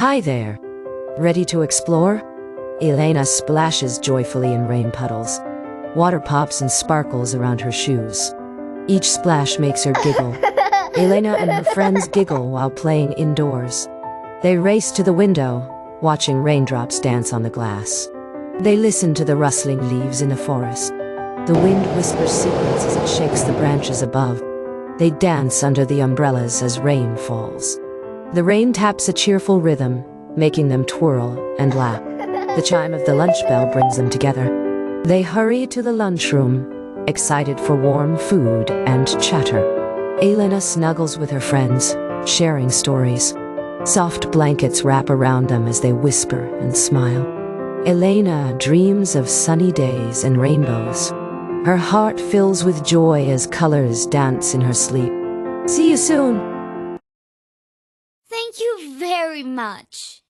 Hi there. Ready to explore? Elena splashes joyfully in rain puddles. Water pops and sparkles around her shoes. Each splash makes her giggle. Elena and her friends giggle while playing indoors. They race to the window, watching raindrops dance on the glass. They listen to the rustling leaves in the forest. The wind whispers secrets as it shakes the branches above. They dance under the umbrellas as rain falls. The rain taps a cheerful rhythm, making them twirl and laugh. The chime of the lunch bell brings them together. They hurry to the lunchroom, excited for warm food and chatter. Elena snuggles with her friends, sharing stories. Soft blankets wrap around them as they whisper and smile. Elena dreams of sunny days and rainbows. Her heart fills with joy as colors dance in her sleep. See you soon! Thank you very much.